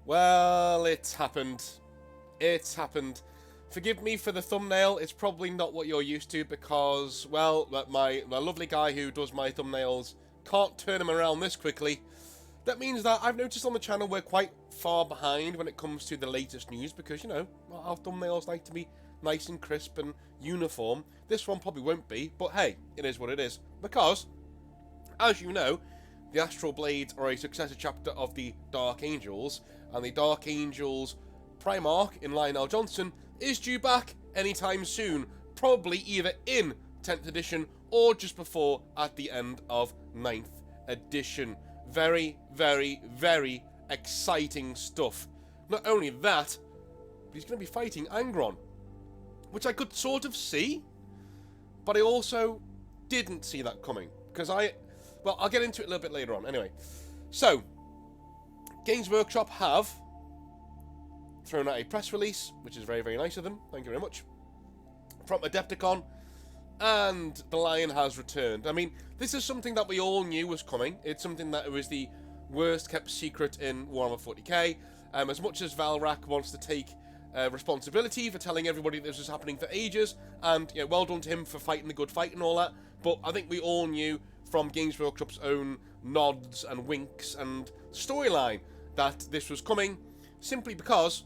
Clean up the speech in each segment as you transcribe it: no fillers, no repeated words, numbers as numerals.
Well, it's happened. It's happened. Forgive me for the thumbnail. It's probably not what you're used to because, well, my lovely guy who does my thumbnails can't turn them around this quickly. That means that I've noticed on the channel we're quite far behind when it comes to the latest news because, you know, our thumbnails like to be nice and crisp and uniform. This one probably won't be, but hey, it is what it is. Because, as you know, the Astral Blades are a successor chapter of the Dark Angels, and the Dark Angels Primarch in Lionel Johnson is due back anytime soon, probably either in 10th edition or just before at the end of 9th edition. Very, very, very exciting stuff. Not only that, but he's going to be fighting Angron, which I could sort of see, but I also didn't see that coming, because well, I'll get into it a little bit later on. Anyway, so, Games Workshop have thrown out a press release, which is very, very nice of them, thank you very much, from Adepticon, and the Lion has returned. I mean, this is something that we all knew was coming. It's something that was the worst kept secret in Warhammer 40k. As much as Valrak wants to take responsibility for telling everybody this was happening for ages, and you know, well done to him for fighting the good fight and all that, but I think we all knew from Games Workshop's own nods and winks and storyline that this was coming, simply because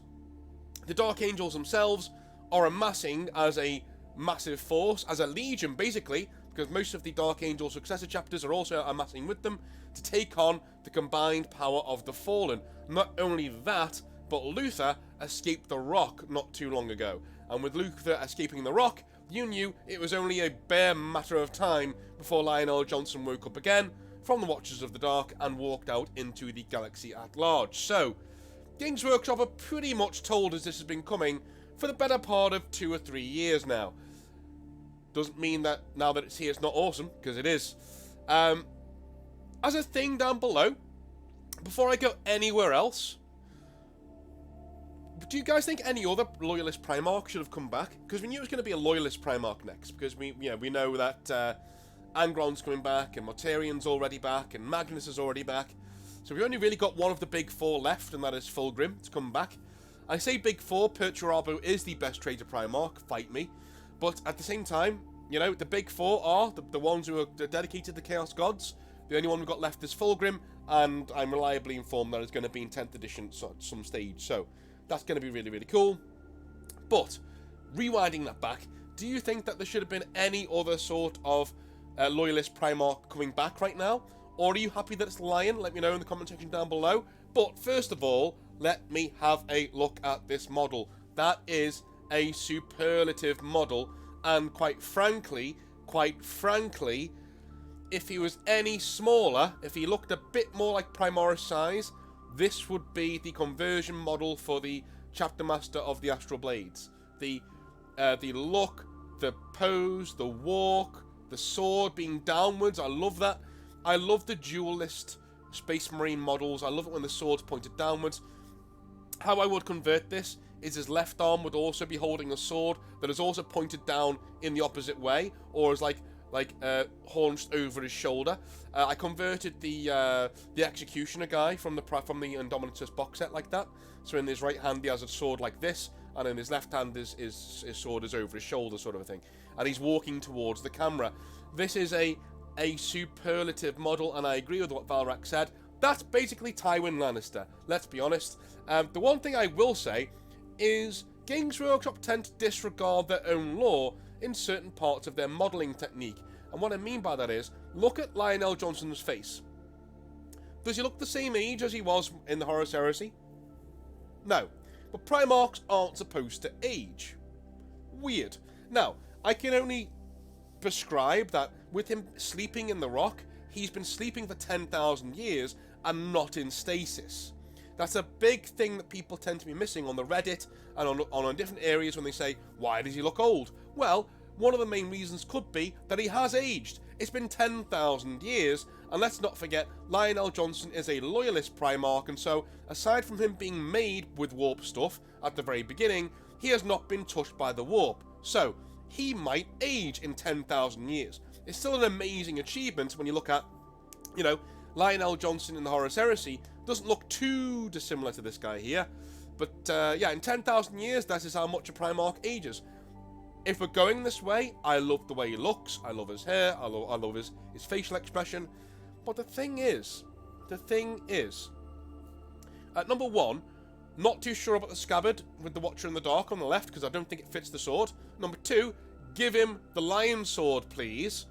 the Dark Angels themselves are amassing as a massive force, as a legion basically, because most of the Dark Angel successor chapters are also amassing with them to take on the combined power of the Fallen. Not only that, but Luther escaped the Rock not too long ago, and with Luther escaping the Rock, you knew it was only a bare matter of time before Lionel Johnson woke up again from the Watchers of the Dark and walked out into the galaxy at large. So, Games Workshop have pretty much told us this has been coming for the better part of 2 or 3 years now. Doesn't mean that now that it's here it's not awesome, because it is. As a thing down below, before I go anywhere else, do you guys think any other Loyalist Primarch should have come back? Because we knew it was going to be a Loyalist Primarch next, because we know that Angron's coming back, and Mortarian's already back, and Magnus is already back. So we only really got one of the big four left, and that is Fulgrim to come back. I say big four, Perturabo is the best traitor Primarch, fight me. But at the same time, you know, the big four are the ones who are dedicated to the Chaos Gods. The only one we've got left is Fulgrim, and I'm reliably informed that it's going to be in 10th edition at some stage. So that's going to be really, really cool. But, rewinding that back, do you think that there should have been any other sort of Loyalist Primarch coming back right now? Or are you happy that it's Lion? Let me know in the comment section down below. But first of all, let me have a look at this model. That is a superlative model, and quite frankly, if he was any smaller, if he looked a bit more like Primaris size, this would be the conversion model for the Chapter Master of the Astral Blades. The look, the pose, the walk, the sword being downwards, I love that. I love the duelist Space Marine models. I love it when the sword's pointed downwards. How I would convert this is his left arm would also be holding a sword that is also pointed down in the opposite way, or is like hunched over his shoulder. I converted the Executioner guy from the Indomitus box set like that. So in his right hand he has a sword like this, and in his left hand his sword is over his shoulder, sort of a thing. And he's walking towards the camera. This is a superlative model, and I agree with what Valrak said. That's basically Tywin Lannister, let's be honest. The one thing I will say is Games Workshop tend to disregard their own lore in certain parts of their modelling technique. And what I mean by that is, look at Lionel Johnson's face. Does he look the same age as he was in the Horus Heresy? No. But Primarchs aren't supposed to age. Weird. Now, I can only prescribe that with him sleeping in the rock, he's been sleeping for 10,000 years and not in stasis. That's a big thing that people tend to be missing on the Reddit and on different areas when they say, why does he look old? Well, one of the main reasons could be that he has aged. It's been 10,000 years, and let's not forget, Lionel Johnson is a Loyalist Primarch, and so, aside from him being made with warp stuff at the very beginning, he has not been touched by the warp. So, he might age in 10,000 years. It's still an amazing achievement when you look at, you know, Lionel Johnson in the Horus Heresy Doesn't look too dissimilar to this guy here. But yeah, in 10,000 years, that is how much a Primarch ages. If we're going this way, I love the way he looks. I love his hair. I love his facial expression. But the thing is, at number one, not too sure about the scabbard with the Watcher in the Dark on the left, because I don't think it fits the sword. Number two, give him the Lion Sword, please.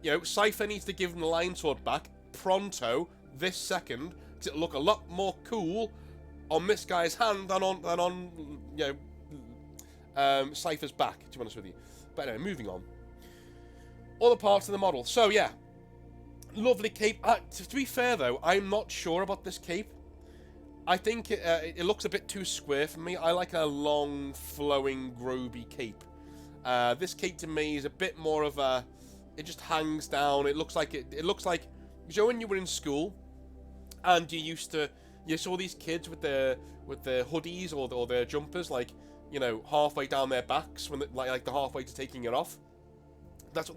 You know, Cypher needs to give him the Lion Sword back pronto, this second, because it'll look a lot more cool on this guy's hand than on you know, Cypher's back, to be honest with you. But anyway, moving on. Other parts of the model. So, yeah. Lovely cape. To be fair, though, I'm not sure about this cape. I think it looks a bit too square for me. I like a long, flowing, groby cape. This cape, to me, is a bit more of a... It just hangs down. It looks like... It looks like... You know when you were in school, and you saw these kids with their hoodies or their jumpers, like, you know, halfway down their backs, when like they're halfway to taking it off. That's what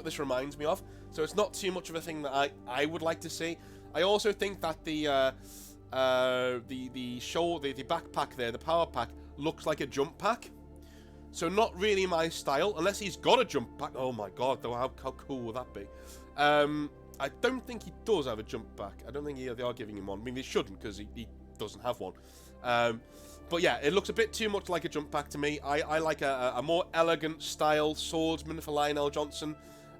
this reminds me of. So it's not too much of a thing that I would like to see. I also think that the backpack there, the power pack, looks like a jump pack. So not really my style, unless he's got a jump pack. Oh my god, though, how cool would that be? I don't think he does have a jump pack. I don't think they are giving him one. I mean, they shouldn't, because he doesn't have one. But yeah, it looks a bit too much like a jump pack to me. I like a more elegant style swordsman for Lionel Johnson.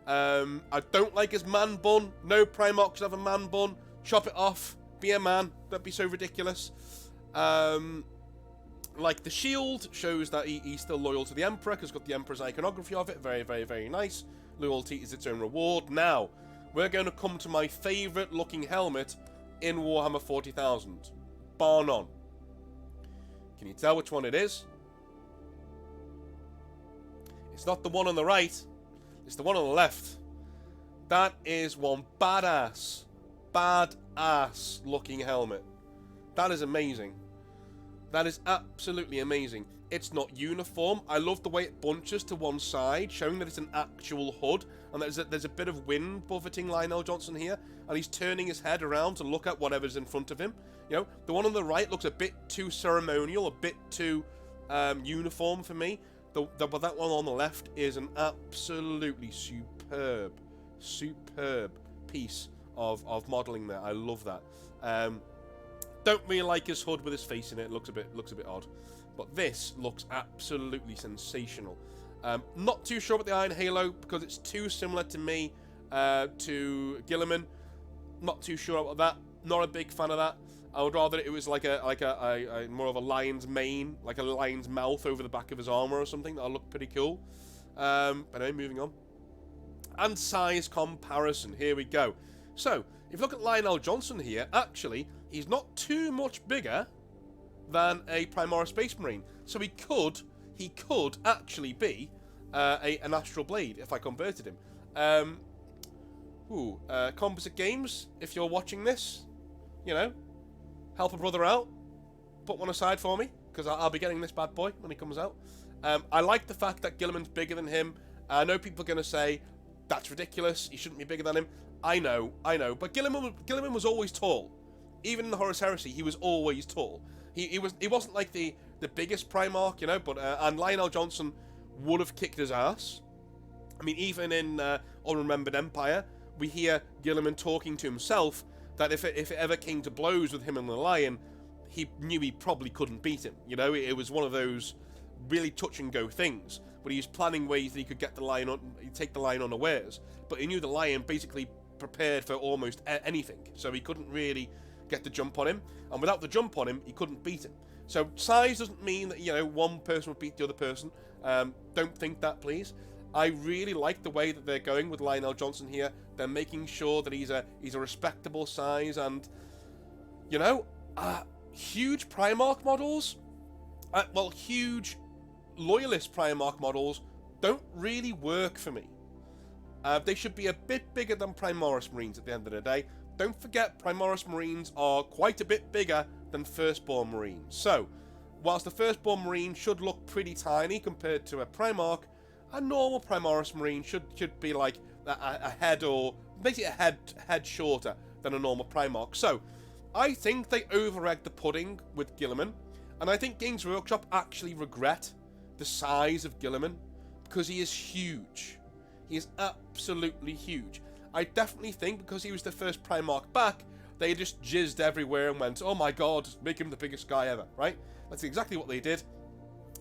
I don't like his man bun. No Primarch should have a man bun. Chop it off. Be a man. That'd be so ridiculous. Like the shield shows that he's still loyal to the Emperor, because it's got the Emperor's iconography of it. Very, very, very nice. Loyalty is its own reward. Now, we're going to come to my favourite looking helmet in Warhammer 40,000. Bar none. Can you tell which one it is? It's not the one on the right. It's the one on the left. That is one badass looking helmet. That is amazing. That is absolutely amazing. It's not uniform. I love the way it bunches to one side, showing that it's an actual hood, and there's a bit of wind buffeting Lionel Johnson here, and he's turning his head around to look at whatever's in front of him. You know, the one on the right looks a bit too ceremonial, a bit too uniform for me. But that one on the left is an absolutely superb piece of modelling there. I love that. Don't really like his hood with his face in it. It looks a bit odd. But this looks absolutely sensational. Not too sure about the Iron Halo, because it's too similar to me to Gilliman. Not too sure about that. Not a big fan of that. I would rather it was like a more of a lion's mane, like a lion's mouth over the back of his armor or something. That'll look pretty cool. But anyway, moving on. And size comparison. Here we go. So, if you look at Lionel Johnson here, actually, he's not too much bigger than a Primaris Space Marine. So he could actually be an Astral Blade if I converted him. Composite Games, if you're watching this, you know, help a brother out. Put one aside for me, because I'll be getting this bad boy when he comes out. I like the fact that Gilliman's bigger than him. I know people are going to say, that's ridiculous, he shouldn't be bigger than him. I know, but Gilliman was always tall. Even in the Horus Heresy, he was always tall. He wasn't like the biggest Primarch, you know, but and Lionel Johnson would have kicked his ass. I mean, even in Unremembered Empire, we hear Gilliman talking to himself that if it ever came to blows with him and the Lion, he knew he probably couldn't beat him. You know, it was one of those really touch and go things. But he was planning ways that he could get the Lion on, take the Lion unawares. But he knew the Lion basically prepared for almost anything, so he couldn't really get the jump on him. And without the jump on him, he couldn't beat him. So size doesn't mean that, you know, one person would beat the other person. Don't think that, please. I really like the way that they're going with Lionel Johnson here. They're making sure that he's a respectable size, and, you know, huge Primarch models, well, huge Loyalist Primarch models don't really work for me. They should be a bit bigger than Primaris Marines at the end of the day. Don't forget, Primaris Marines are quite a bit bigger than Firstborn Marines. So, whilst the Firstborn Marine should look pretty tiny compared to a Primarch, a normal Primaris Marine should be like a head, or basically a head shorter than a normal Primarch. So, I think they over-egged the pudding with Gilliman, and I think Games Workshop actually regret the size of Gilliman, because he is huge. He is absolutely huge. I definitely think because he was the first Primarch back, they just jizzed everywhere and went, oh my god, make him the biggest guy ever, right? That's exactly what they did.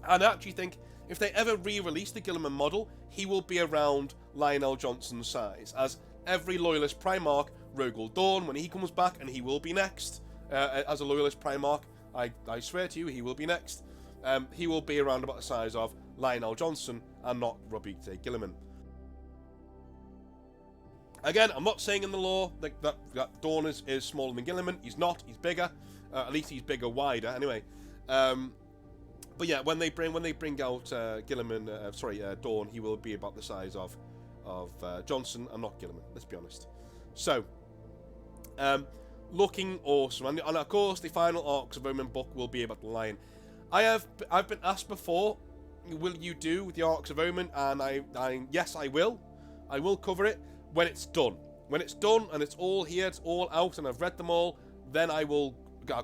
And I actually think if they ever re-release the Gilliman model, he will be around Lionel Johnson's size. As every Loyalist Primarch, Rogel Dawn, when he comes back, and he will be next, as a Loyalist Primarch, I swear to you, he will be next. He will be around about the size of Lionel Johnson and not Robbie J. Gilliman. Again, I'm not saying in the lore that Dawn is smaller than Gilliman. He's not. He's bigger. At least he's bigger, wider. Anyway, but yeah, when they bring out Dawn, he will be about the size of Johnson and not Gilliman. Let's be honest. So, looking awesome, and of course, the final Arcs of Omen book will be about the lion. I've been asked before, will you do the Arcs of Omen? And yes, I will. I will cover it when it's done. When it's done and it's all here, it's all out, and I've read them all, then I'll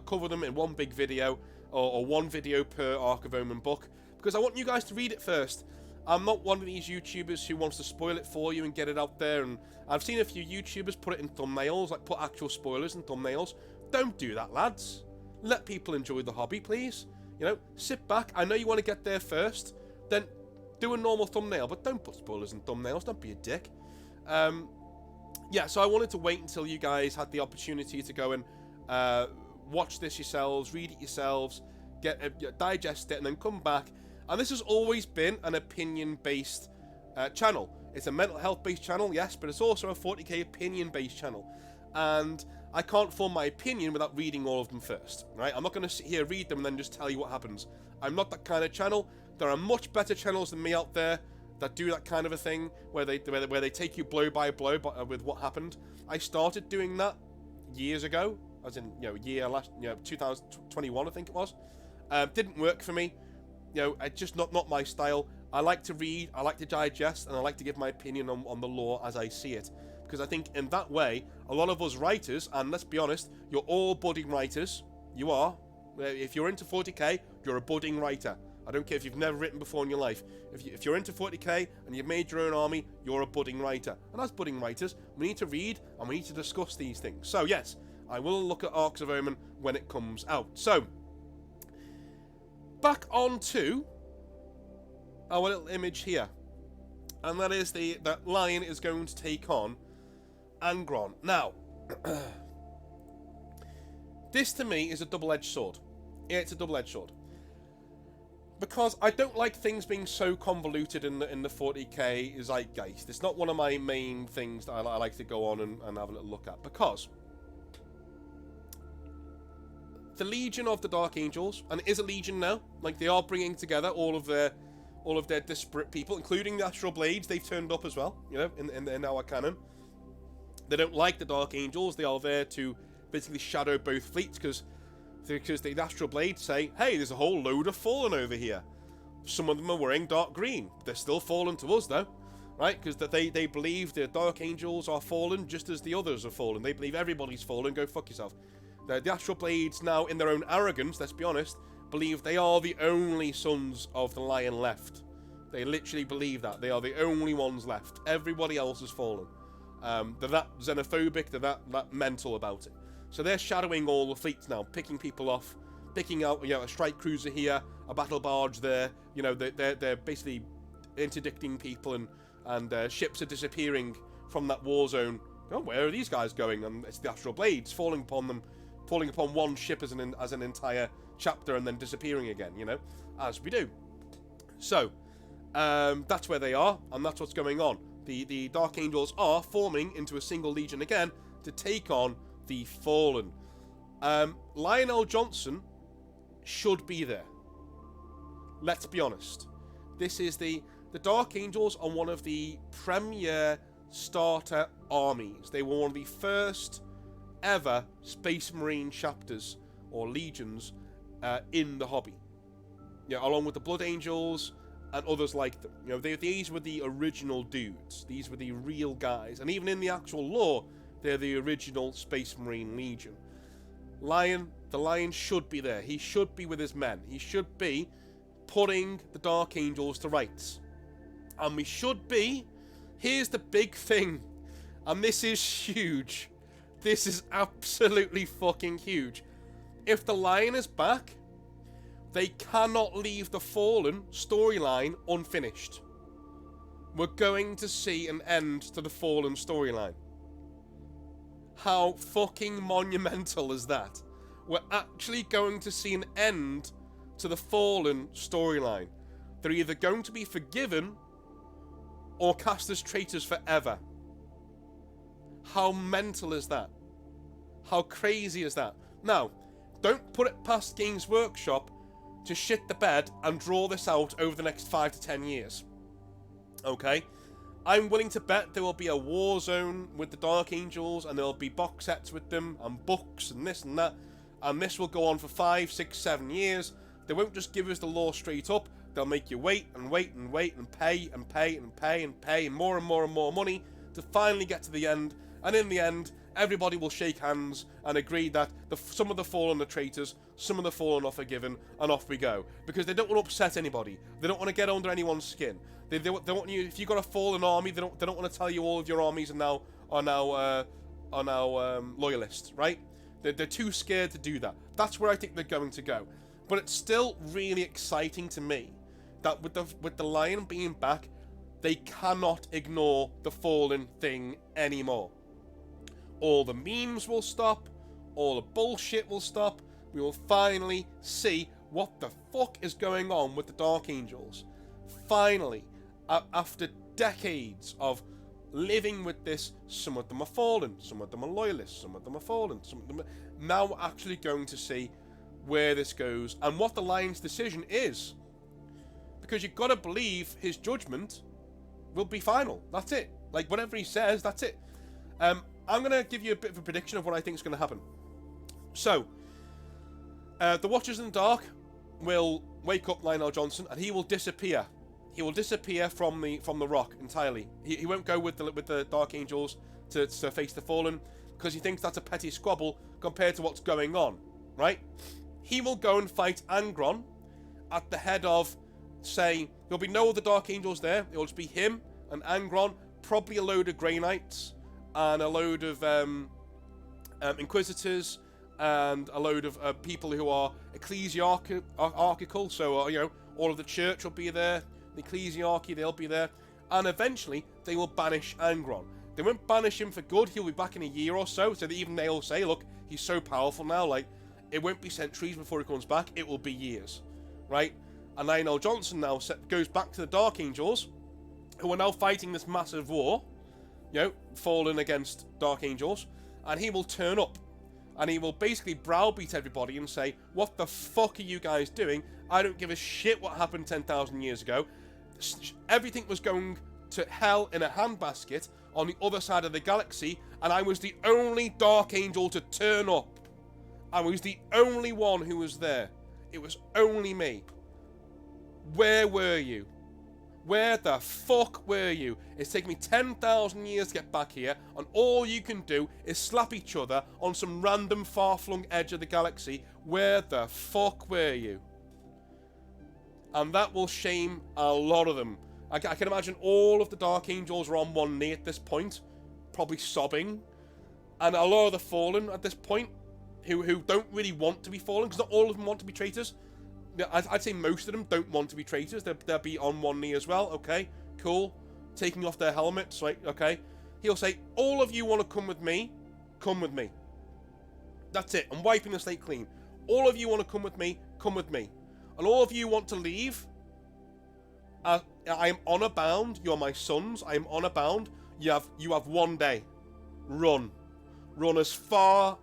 cover them in one big video, or one video per Arc of Omen book, because I want you guys to read it first. I'm not one of these YouTubers who wants to spoil it for you and get it out there, and I've seen a few YouTubers put it in thumbnails, like put actual spoilers in thumbnails. Don't do that, lads. Let people enjoy the hobby, please. You know, sit back. I know you want to get there first, then do a normal thumbnail, but don't put spoilers in thumbnails. Don't be a dick. Yeah, so I wanted to wait until you guys had the opportunity to go and watch this yourselves, read it yourselves, digest it, and then come back. And this has always been an opinion-based channel. It's a mental health-based channel, yes, but it's also a 40k opinion-based channel. And I can't form my opinion without reading all of them first, right? I'm not going to sit here, read them, and then just tell you what happens. I'm not that kind of channel. There are much better channels than me out there that do that kind of a thing, where they take you blow by blow with what happened. I started doing that years ago, as in, 2021, I think it was. Didn't work for me. It's just not my style. I like to read, I like to digest, and I like to give my opinion on the lore as I see it. Because I think in that way, a lot of us writers, and let's be honest, you're all budding writers. You are. If you're into 40k, you're a budding writer. I don't care if you've never written before in your life. If you're into 40k and you've made your own army, you're a budding writer. And as budding writers, we need to read and we need to discuss these things. So yes, I will look at Arcs of Omen when it comes out. So, back on to our little image here. And that is that lion is going to take on Angron. Now, this to me is a double-edged sword. Yeah, it's a double-edged sword. Because I don't like things being so convoluted in the 40k zeitgeist. It's not one of my main things that I like to go on and have a little look at. Because the Legion of the Dark Angels, and it is a Legion now, like they are bringing together all of their disparate people, including the Astral Blades. They've turned up as well, in our canon. They don't like the Dark Angels. They are there to basically shadow both fleets, because the Astral Blades say, hey, there's a whole load of Fallen over here. Some of them are wearing dark green. They're still Fallen to us, though, right? Because they believe the Dark Angels are Fallen just as the others are Fallen. They believe everybody's Fallen. Go fuck yourself. The Astral Blades now, in their own arrogance, let's be honest, believe they are the only sons of the Lion left. They literally believe that. They are the only ones left. Everybody else has fallen. They're that xenophobic, they're that mental about it. So they're shadowing all the fleets now, picking people off, picking out, a strike cruiser here, a battle barge there. They're basically interdicting people, and ships are disappearing from that war zone. Oh, where are these guys going? And it's the Astral Blades falling upon them, falling upon one ship as an entire chapter, and then disappearing again. As we do. So that's where they are, and that's what's going on. The Dark Angels are forming into a single legion again to take on the Fallen. Lionel Johnson should be there. Let's be honest. This is the Dark Angels are one of the premier starter armies. They were one of the first ever Space Marine chapters or legions in the hobby. Along with the Blood Angels and others like them. These were the original dudes. These were the real guys. And even in the actual lore, they're the original Space Marine Legion. The Lion should be there. He should be with his men. He should be putting the Dark Angels to rights. And we should be... Here's the big thing. And this is huge. This is absolutely fucking huge. If the Lion is back, they cannot leave the Fallen storyline unfinished. We're going to see an end to the Fallen storyline. How fucking monumental is that? We're actually going to see an end to the Fallen storyline. They're either going to be forgiven or cast as traitors forever. How mental is that? How crazy is that? Now, don't put it past Games Workshop to shit the bed and draw this out over the next 5 to 10 years. Okay? I'm willing to bet there will be a war zone with the Dark Angels, and there will be box sets with them, and books, and this and that, and this will go on for 5, 6, 7 years. They won't just give us the lore straight up. They'll make you wait and wait and wait and pay and pay and pay and pay and more money to finally get to the end. And in the end, everybody will shake hands and agree that some of the Fallen are traitors, some of the Fallen are forgiven, and off we go. Because they don't want to upset anybody. They don't want to get under anyone's skin. They want you. If you've got a Fallen army, they don't want to tell you all of your armies are now loyalists, right? They're too scared to do that. That's where I think they're going to go. But it's still really exciting to me that with the Lion being back, they cannot ignore the Fallen thing anymore. All the memes will stop, all the bullshit will stop, we will finally see what the fuck is going on with the Dark Angels. Finally, after decades of living with this, some of them are fallen, some of them are loyalists, some of them are fallen, some of them are... Now we're actually going to see where this goes and what the Lion's decision is. Because you've got to believe his judgment will be final. That's it. Like, whatever he says, that's it. I'm going to give you a bit of a prediction of what I think is going to happen. So, the Watchers in the Dark will wake up Lionel Johnson and he will disappear. He will disappear from the rock entirely. He won't go with the Dark Angels to face the Fallen because he thinks that's a petty squabble compared to what's going on, right? He will go and fight Angron at the head of, say, there'll be no other Dark Angels there. It'll just be him and Angron, probably a load of Grey Knights and a load of Inquisitors and a load of people who are ecclesiarchical. So, all of the church will be there. The ecclesiarchy, they'll be there. And eventually, they will banish Angron. They won't banish him for good. He'll be back in a year or so. So that even they'll say, look, he's so powerful now. Like, it won't be centuries before he comes back. It will be years, right? And Lionel Johnson now goes back to the Dark Angels, who are now fighting this massive war, Fallen against Dark Angels, and he will turn up, and he will basically browbeat everybody and say, what the fuck are you guys doing? I don't give a shit what happened 10,000 years ago. Everything was going to hell in a handbasket on the other side of the galaxy, and I was the only Dark Angel to turn up. I was the only one who was there. It was only me. Where were you? Where the fuck were you? It's taken me 10,000 years to get back here, and all you can do is slap each other on some random far-flung edge of the galaxy. Where the fuck were you? And that will shame a lot of them. I can imagine all of the Dark Angels are on one knee at this point, probably sobbing. And a lot of the Fallen at this point, who don't really want to be Fallen, because not all of them want to be traitors. I'd say most of them don't want to be traitors. They'll be on one knee as well. Okay, cool. Taking off their helmets, right? Okay. He'll say, all of you want to come with me? Come with me. That's it. I'm wiping the slate clean. All of you want to come with me? Come with me. And all of you want to leave? I am honor bound. You're my sons. I am honor bound. You have one day. Run. Run as far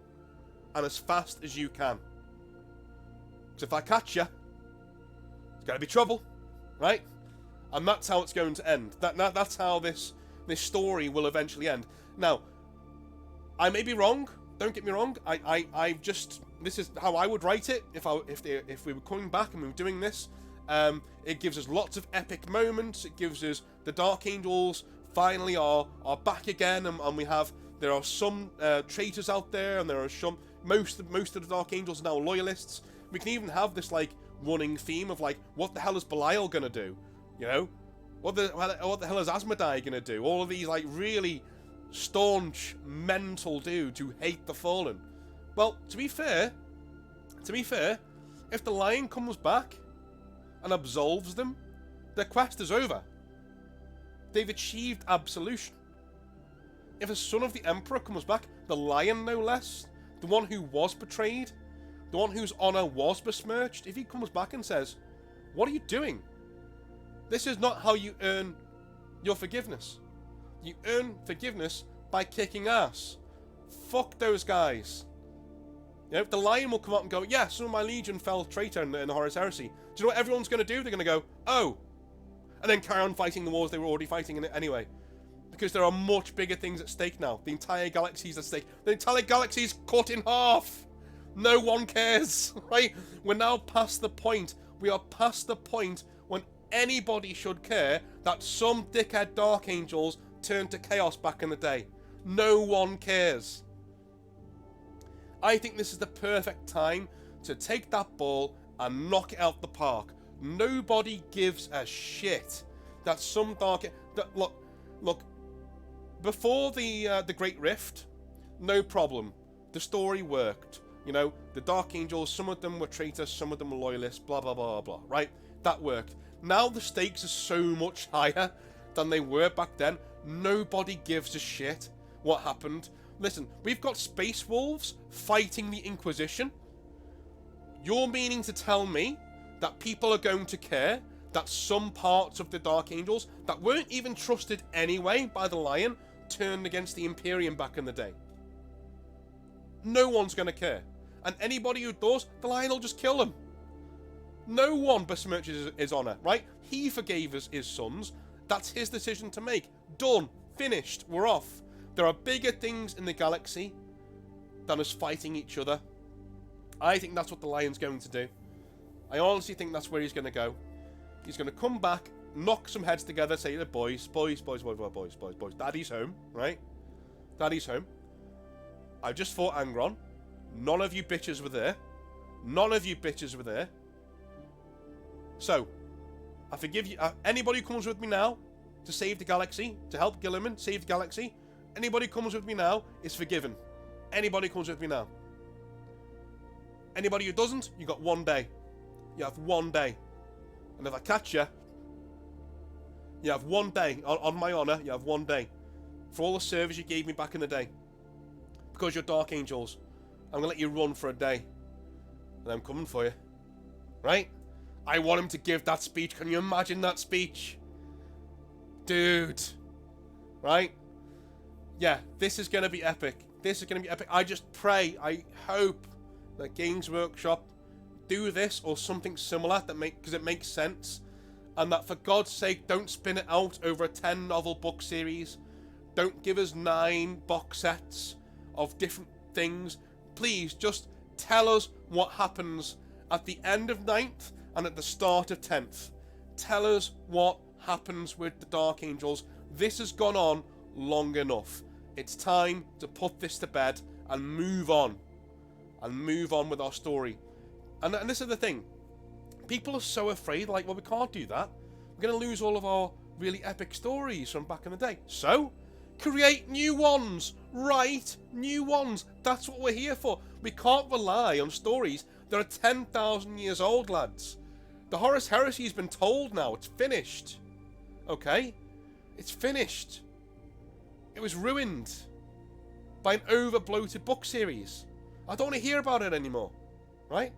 and as fast as you can. So if I catch you, it's going to be trouble, right? And that's how it's going to end. That's how this story will eventually end. Now, I may be wrong. Don't get me wrong. This is how I would write it if we were coming back and we were doing this. It gives us lots of epic moments. It gives us the Dark Angels finally are back again, and there are some traitors out there, and there are Most of the Dark Angels are now loyalists. We can even have this like running theme of like, what the hell is Belial gonna do? You know, what the hell is Asmodai gonna do? All of these like really staunch, mental dudes who hate the Fallen. Well, to be fair, if the Lion comes back and absolves them, their quest is over. They've achieved absolution. If a son of the Emperor comes back, the Lion no less, the one who was betrayed, the one whose honour was besmirched, if he comes back and says, what are you doing? This is not how you earn your forgiveness. You earn forgiveness by kicking ass. Fuck those guys. You know, the Lion will come out and go, yeah, some of my legion fell traitor in the Horus Heresy. Do you know what everyone's going to do? They're going to go, oh. And then carry on fighting the wars they were already fighting in it anyway. Because there are much bigger things at stake now. The entire galaxy's at stake. The entire galaxy's cut in half. No one cares, right? We're now past the point. We are past the point when anybody should care that some dickhead Dark Angels turned to chaos back in the day. No one cares. I think this is the perfect time to take that ball and knock it out the park. Nobody gives a shit that some dark... Look. Before the Great Rift, no problem. The story worked. You know, the Dark Angels, some of them were traitors, some of them were loyalists, blah, blah, blah, blah, right? That worked. Now the stakes are so much higher than they were back then. Nobody gives a shit what happened. Listen, we've got Space Wolves fighting the Inquisition. You're meaning to tell me that people are going to care that some parts of the Dark Angels that weren't even trusted anyway by the Lion turned against the Imperium back in the day? No one's going to care. And anybody who does, the Lion will just kill them. No one besmirches his honour, right? He forgave his sons. That's his decision to make. Done. Finished. We're off. There are bigger things in the galaxy than us fighting each other. I think that's what the Lion's going to do. I honestly think that's where he's going to go. He's going to come back, knock some heads together, say to the boys, Daddy's home, right? Daddy's home. I just fought Angron. None of you bitches were there. None of you bitches were there. So, I forgive you. Anybody who comes with me now to save the galaxy, to help Gilliman save the galaxy, anybody who comes with me now is forgiven. Anybody who comes with me now. Anybody who doesn't, you got 1 day. You have 1 day. And if I catch you, you have 1 day. On my honour, you have 1 day. For all the service you gave me back in the day. Because you're Dark Angels. I'm going to let you run for a day. And I'm coming for you. Right? I want him to give that speech. Can you imagine that speech? Dude. Right? Yeah, this is going to be epic. This is going to be epic. I just pray, I hope that Games Workshop do this or something similar because it makes sense. And that for God's sake, don't spin it out over a 10 novel book series. Don't give us 9 box sets of different things. Please just tell us what happens at the end of 9th and at the start of 10th. Tell us what happens with the Dark Angels. This has gone on long enough. It's time to put this to bed and move on. And move on with our story. And this is the thing. People are so afraid, like, well, we can't do that. We're going to lose all of our really epic stories from back in the day. So, create new ones. Write new ones. That's what we're here for. We can't rely on stories that are 10,000 years old, lads. The Horus Heresy has been told now. It's finished. Okay? It's finished. It was ruined by an over-bloated book series. I don't want to hear about it anymore. Right?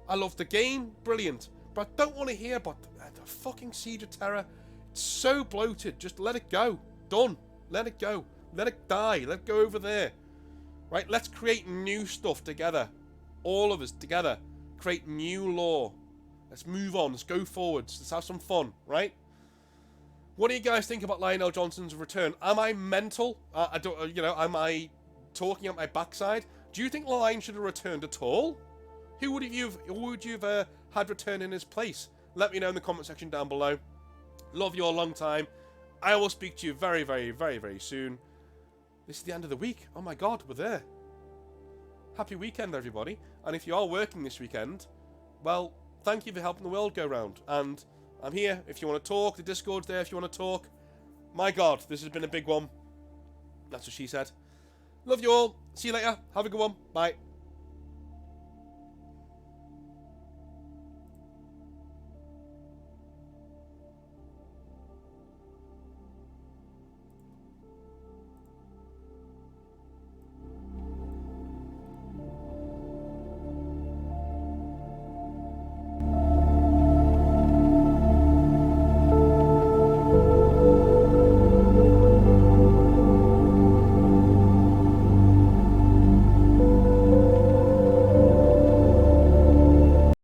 I love the game. Brilliant. But I don't want to hear about the fucking Siege of Terror. It's so bloated. Just let it go. Done. Let it go. Let it die. Let it go over there. Right? Let's create new stuff together. All of us together. Create new lore. Let's move on. Let's go forwards. Let's have some fun. Right? What do you guys think about Lionel Johnson's return? Am I mental? I don't. You know, am I talking out my backside? Do you think Lion should have returned at all? Who would you have had return in his place? Let me know in the comment section down below. Love you all a long time. I will speak to you very, very, very, very soon. This is the end of the week. Oh my God, we're there. happy weekend, everybody. And if you are working this weekend, well, thank you for helping the world go round. And I'm here if you want to talk. The Discord's there if you want to talk. My God, this has been a big one. That's what she said. Love you all. See you later. Have a good one. Bye.